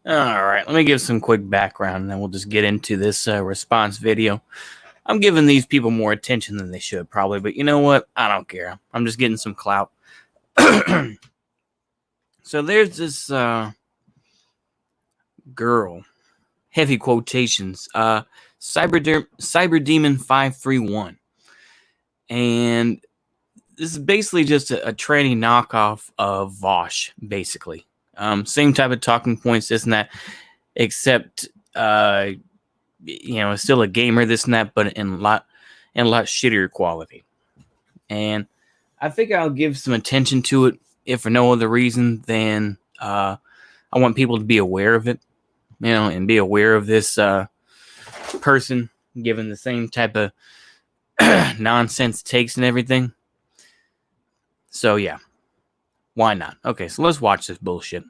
All right, let me give some quick background, and then we'll just get into this response video. I'm giving these people more attention than they should, probably, but you know what? I don't care. I'm just getting some clout. So there's this girl, heavy quotations, Cyber Demon 531, and this is basically just a tranny knockoff of Vaush, basically. Same type of talking points, this and that, except still a gamer, this and that, but in a lot shittier quality. And I think I'll give some attention to it, if for no other reason than I want people to be aware of it, and be aware of this person giving the same type of nonsense takes and everything. So yeah, why not? Okay, so let's watch this bullshit.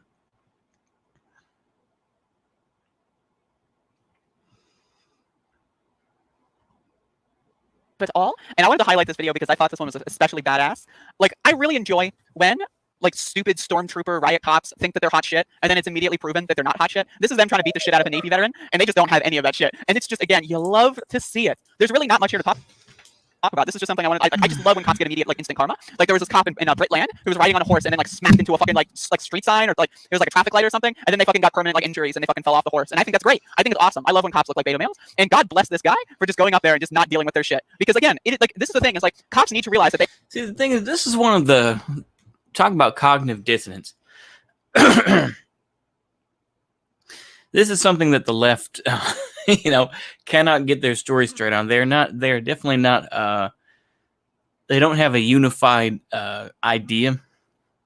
At all, and I wanted to highlight this video because I thought this one was especially badass. Like, I really enjoy when like stupid stormtrooper riot cops think that they're hot shit, and then it's immediately proven that they're not hot shit. This is them trying to beat the shit out of a Navy veteran, and they just don't have any of that shit. And it's just, again, you love to see it. There's really not much here to talk about. This is just something I just love when cops get immediate like instant karma. Like, there was this cop in Britland who was riding on a horse and then like smacked into a fucking like street sign, or like there was like a traffic light or something, and then they fucking got permanent like injuries and they fucking fell off the horse. And I think that's great. I think it's awesome. I love when cops look like beta males. And God bless this guy for just going up there and just not dealing with their shit. Because again, this is the thing, is like cops need to realize that they see, the thing is, this is one of the talk about cognitive dissonance. This is something that the left cannot get their story straight on. They're definitely not they don't have a unified idea.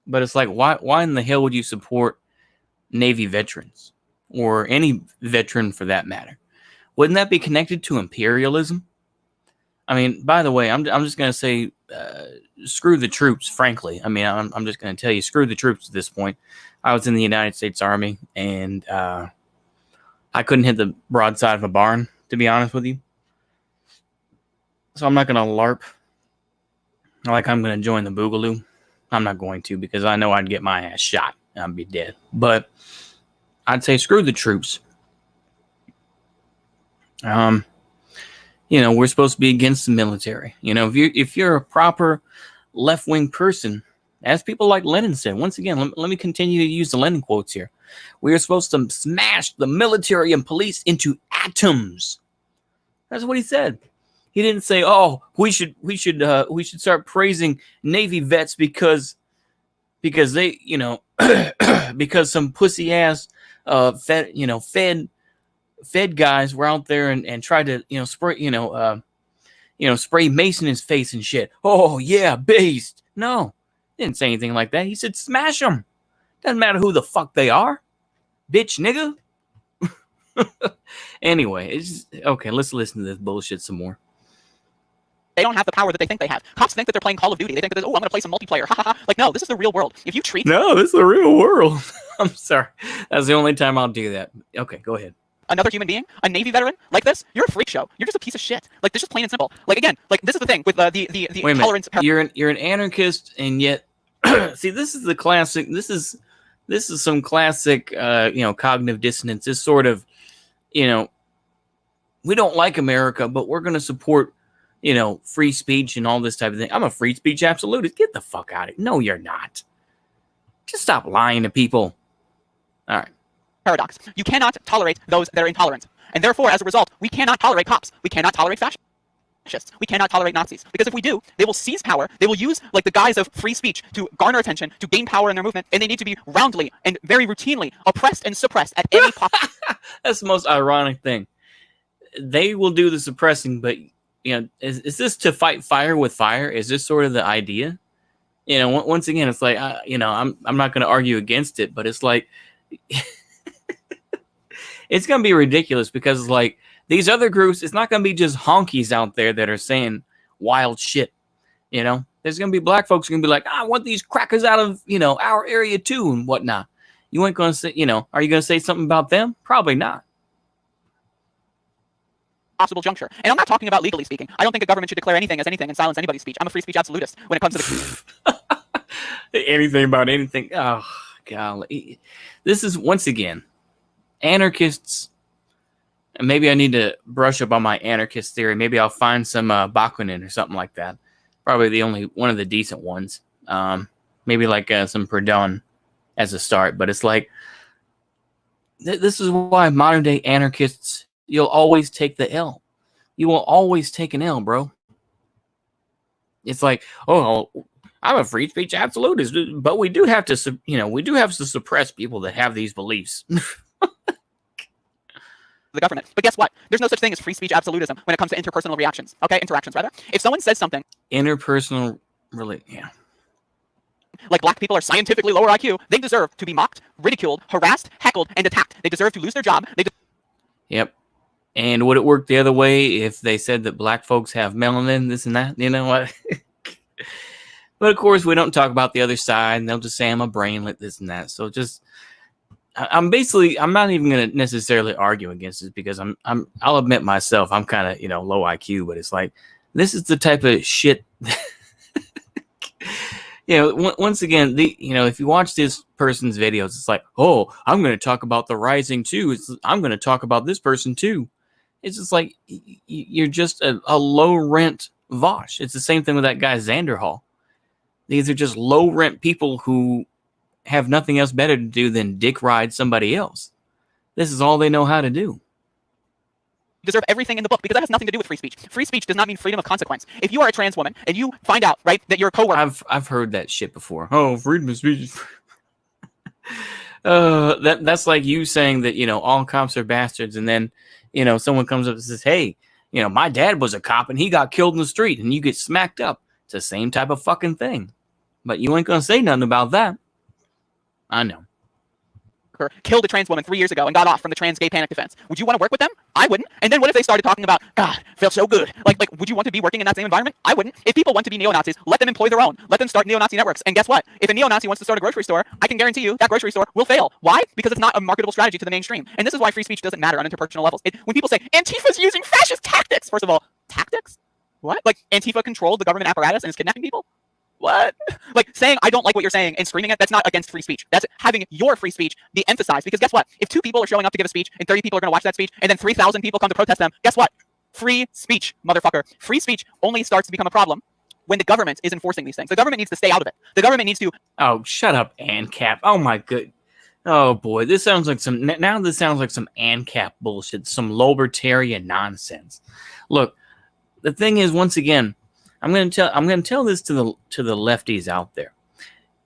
But it's like, why in the hell would you support Navy veterans, or any veteran for that matter? Wouldn't that be connected to imperialism? I mean, by the way, I'm just going to say screw the troops, frankly. I mean, I'm just going to tell you, screw the troops at this point. I was in the United States Army, and I couldn't hit the broadside of a barn, to be honest with you. So I'm not going to LARP like I'm going to join the Boogaloo. I'm not going to, because I know I'd get my ass shot and I'd be dead. But I'd say screw the troops. We're supposed to be against the military. If you're a proper left-wing person, as people like Lenin said, once again, let me continue to use the Lenin quotes here. We are supposed to smash the military and police into atoms. That's what he said. He didn't say, "Oh, we should start praising Navy vets because they, because some pussy ass fed guys were out there and tried to spray mace in his face and shit. Oh yeah, based." No, he didn't say anything like that. He said smash them. Doesn't matter who the fuck they are, bitch, nigga. Anyway, it's okay. Let's listen to this bullshit some more. They don't have the power that they think they have. Cops think that they're playing Call of Duty. They think that, I'm going to play some multiplayer. Like, no, this is the real world. If you treat... No, this is the real world. I'm sorry. That's the only time I'll do that. Okay, go ahead. Another human being, a Navy veteran, like this, you're a freak show. You're just a piece of shit. Like, this is plain and simple. Like, again, like, this is the thing with the intolerance... You're an anarchist, and yet... see, this is the classic... This is some classic, cognitive dissonance. This sort of, we don't like America, but we're going to support... free speech and all this type of thing. I'm a free speech absolutist. Get the fuck out of it. No, you're not. Just stop lying to people. All right. Paradox. You cannot tolerate those that are intolerant. And therefore, as a result, we cannot tolerate cops. We cannot tolerate fascists. We cannot tolerate Nazis. Because if we do, they will seize power. They will use like the guise of free speech to garner attention, to gain power in their movement, and they need to be roundly and very routinely oppressed and suppressed at any possible... That's the most ironic thing. They will do the suppressing, but is this to fight fire with fire? Is this sort of the idea? Once again, it's like, I'm not going to argue against it, but it's like, it's going to be ridiculous because like these other groups, it's not going to be just honkies out there that are saying wild shit. There's going to be black folks who are going to be like, I want these crackers out of, our area too and whatnot. You ain't going to say, are you going to say something about them? Probably not. Possible juncture. And I'm not talking about legally speaking. I don't think a government should declare anything as anything and silence anybody's speech. I'm a free speech absolutist when it comes to the... anything about anything. Oh, golly. This is, once again, Anarchists, and maybe I need to brush up on my anarchist theory. Maybe I'll find some Bakunin or something like that. Probably the only one of the decent ones. Maybe like some Proudhon as a start. But it's like, this is why modern day anarchists, you'll always take the L. You will always take an L, bro. It's like, oh, I'm a free speech absolutist, but we do have to, we do have to suppress people that have these beliefs. The government. But guess what? There's no such thing as free speech absolutism when it comes to interpersonal reactions. Okay, interactions rather. If someone says something, interpersonal, really, yeah. Like black people are scientifically lower IQ, they deserve to be mocked, ridiculed, harassed, heckled, and attacked. They deserve to lose their job. Yep. And would it work the other way if they said that black folks have melanin, this and that? You know what? But of course, we don't talk about the other side, and they'll just say I'm a brainlet, this and that. So just, I'm not even going to necessarily argue against it, because I'll admit myself, I'm kind of, low IQ, but it's like, this is the type of shit. Once again, if you watch this person's videos, it's like, oh, I'm going to talk about the rising too. I'm going to talk about this person too. It's just like, you're just a low rent Vaush. It's the same thing with that guy Xander Hall. These are just low rent people who have nothing else better to do than dick ride somebody else. This is all they know how to do. Deserve everything in the book, because that has nothing to do with free speech. Free speech does not mean freedom of consequence. If you are a trans woman and you find out, right, that your coworker, I've heard that shit before. Oh, freedom of speech. That's like you saying that, all cops are bastards, and then, someone comes up and says, hey, my dad was a cop and he got killed in the street, and you get smacked up. It's the same type of fucking thing. But you ain't gonna say nothing about that. I know. Killed a trans woman 3 years ago and got off from the trans gay panic defense. Would you want to work with them? I wouldn't. And then what if they started talking about, God, felt so good. Like, would you want to be working in that same environment? I wouldn't. If people want to be neo-Nazis, let them employ their own. Let them start neo-Nazi networks. And guess what? If a neo-Nazi wants to start a grocery store, I can guarantee you that grocery store will fail. Why? Because it's not a marketable strategy to the mainstream. And this is why free speech doesn't matter on interpersonal levels. When people say, Antifa's using fascist tactics, first of all, tactics? What? Like, Antifa controlled the government apparatus and is kidnapping people? What? Like, saying I don't like what you're saying and screaming it, that's not against free speech. That's having your free speech be emphasized. Because guess what? If 2 people are showing up to give a speech and 30 people are going to watch that speech and then 3,000 people come to protest them, guess what? Free speech, motherfucker. Free speech only starts to become a problem when the government is enforcing these things. The government needs to stay out of it. The government needs to... Oh, shut up, ANCAP. Oh, my good... Oh, boy. This sounds like some... Now this sounds like some ANCAP bullshit. Some libertarian nonsense. Look, the thing is, once again... I'm going to tell this to the lefties out there.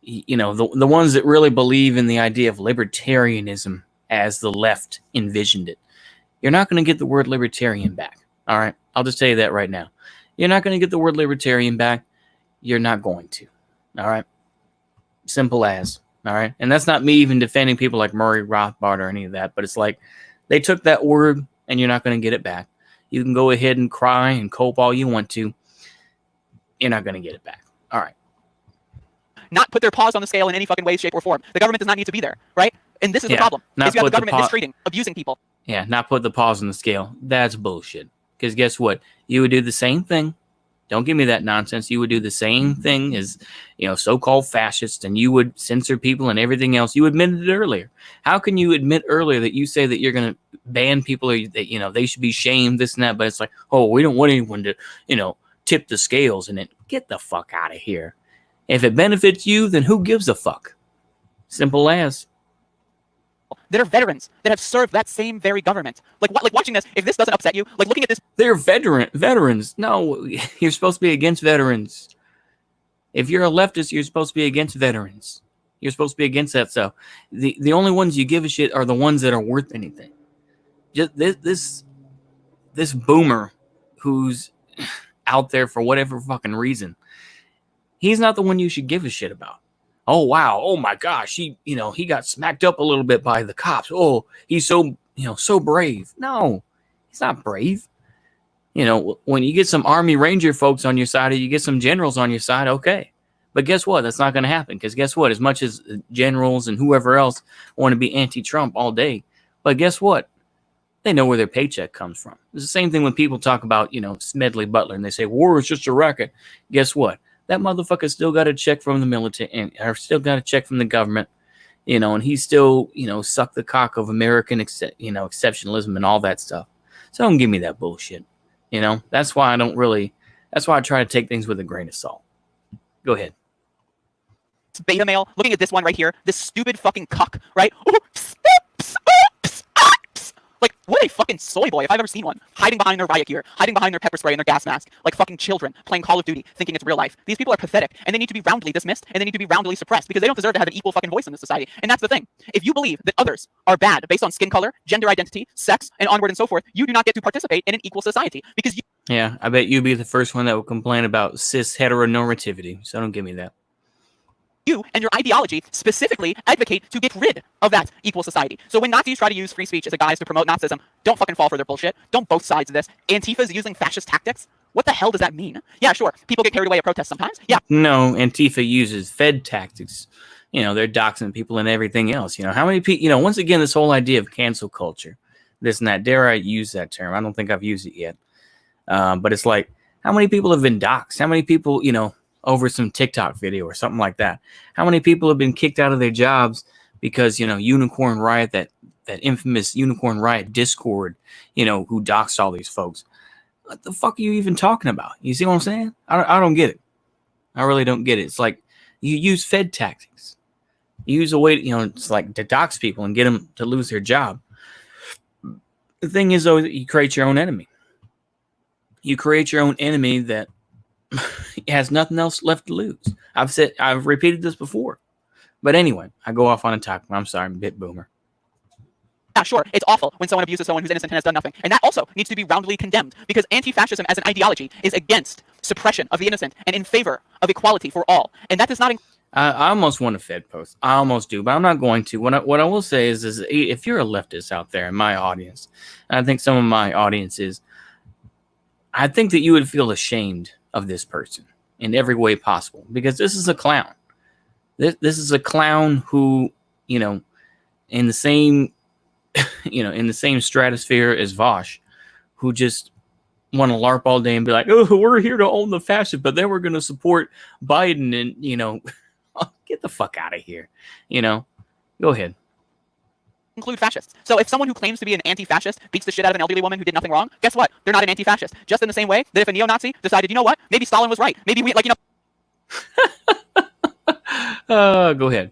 The ones that really believe in the idea of libertarianism as the left envisioned it. You're not going to get the word libertarian back. All right? I'll just tell you that right now. You're not going to get the word libertarian back. You're not going to. All right? Simple as. All right? And that's not me even defending people like Murray Rothbard or any of that, but it's like they took that word and you're not going to get it back. You can go ahead and cry and cope all you want to. You're not going to get it back. All right. Not put their paws on the scale in any fucking way, shape, or form. The government does not need to be there, right? And this is the problem. Is you have the government mistreating, abusing people. Yeah, not put the paws on the scale. That's bullshit. Because guess what? You would do the same thing. Don't give me that nonsense. You would do the same thing as, so-called fascists, and you would censor people and everything else. You admitted it earlier. How can you admit earlier that you say that you're going to ban people or that, they should be shamed, this and that, but it's like, oh, we don't want anyone to, tip the scales and then get the fuck out of here. If it benefits you, then who gives a fuck? Simple as. That are veterans that have served that same very government. Like watching this, if this doesn't upset you, like looking at this. They're veterans. No, you're supposed to be against veterans. If you're a leftist, you're supposed to be against veterans. You're supposed to be against that stuff. The only ones you give a shit are the ones that are worth anything. Just this boomer who's out there for whatever fucking reason, he's not the one you should give a shit about. Oh wow, oh my gosh, he got smacked up a little bit by the cops. Oh, he's so brave. No, he's not brave. When you get some Army Ranger folks on your side or you get some generals on your side, okay. But guess what? That's not going to happen, because guess what? As much as generals and whoever else want to be anti-Trump all day, but guess what? They know where their paycheck comes from. It's the same thing when people talk about, Smedley Butler, and they say, war is just a racket. Guess what? That motherfucker still got a check from the military, or still got a check from the government. and he still, sucked the cock of American, exceptionalism and all that stuff. So don't give me that bullshit. That's why I try to take things with a grain of salt. Go ahead. Beta male, looking at this one right here, this stupid fucking cuck, right? Like, what a fucking soy boy if I've ever seen one. Hiding behind their riot gear, hiding behind their pepper spray and their gas mask, like fucking children playing Call of Duty, thinking it's real life. These people are pathetic, and they need to be roundly dismissed, and they need to be roundly suppressed, because they don't deserve to have an equal fucking voice in this society. And that's the thing. If you believe that others are bad based on skin color, gender identity, sex, and onward and so forth, you do not get to participate in an equal society, because you... Yeah, I bet you'd be the first one that would complain about cis heteronormativity, so don't give me that. You and your ideology specifically advocate to get rid of that equal society. So when Nazis try to use free speech as a guise to promote Nazism, don't fucking fall for their bullshit. Don't both sides of this. Antifa's using fascist tactics? What the hell does that mean? Yeah, sure. People get carried away at protests sometimes. Yeah. No, Antifa uses Fed tactics. They're doxing people and everything else. How many people, once again, this whole idea of cancel culture, this and that, dare I use that term? I don't think I've used it yet. But it's like, how many people have been doxxed? How many people, over some TikTok video or something like that? How many people have been kicked out of their jobs because, Unicorn Riot, that infamous Unicorn Riot Discord, who doxed all these folks? What the fuck are you even talking about? You see what I'm saying? I don't get it. I really don't get it. It's like you use Fed tactics. You use a way, it's like to dox people and get them to lose their job. The thing is, though, you create your own enemy. You create your own enemy that has nothing else left to lose. I've repeated this before. But anyway, I go off on a topic. I'm sorry, I'm a bit boomer. Yeah, sure, it's awful when someone abuses someone who's innocent and has done nothing. And that also needs to be roundly condemned, because anti-fascism as an ideology is against suppression of the innocent and in favor of equality for all. And that does not... I almost want a Fed post. I almost do, but I'm not going to. What I will say is if you're a leftist out there in my audience, and I think some of my audience is, I think that you would feel ashamed of this person in every way possible, because this is a clown. This is a clown who, in the same, in the same stratosphere as Vaush, who just want to LARP all day and be like, oh, we're here to own the fascist, but then we're going to support Biden and, get the fuck out of here. Go ahead. Include fascists. So if someone who claims to be an anti-fascist beats the shit out of an elderly woman who did nothing wrong, guess what? They're not an anti-fascist. Just in the same way that if a neo-Nazi decided, you know what? Maybe Stalin was right. Maybe we, Go ahead.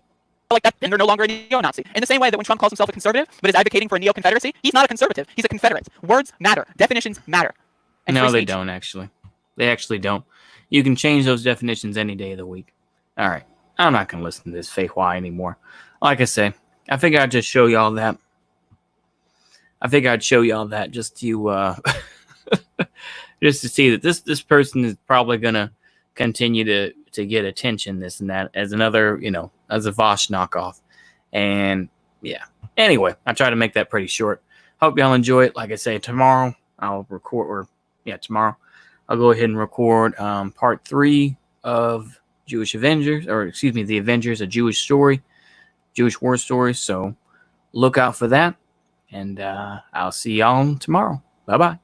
Like that, then they're no longer a neo-Nazi. In the same way that when Trump calls himself a conservative, but is advocating for a neo-Confederacy, he's not a conservative. He's a Confederate. Words matter. Definitions matter. And no, they don't, actually. They actually don't. You can change those definitions any day of the week. All right. I'm not going to listen to this fake why anymore. Like I say, I figure I'd just show y'all that. Just to just to see that this person is probably gonna continue to get attention, this and that, as another, as a Vaush knockoff. And yeah. Anyway, I try to make that pretty short. Hope y'all enjoy it. Like I say, tomorrow I'll record, tomorrow I'll go ahead and record part 3 of Jewish Avengers, the Avengers, a Jewish story. Jewish war stories. So look out for that. And I'll see y'all tomorrow. Bye-bye.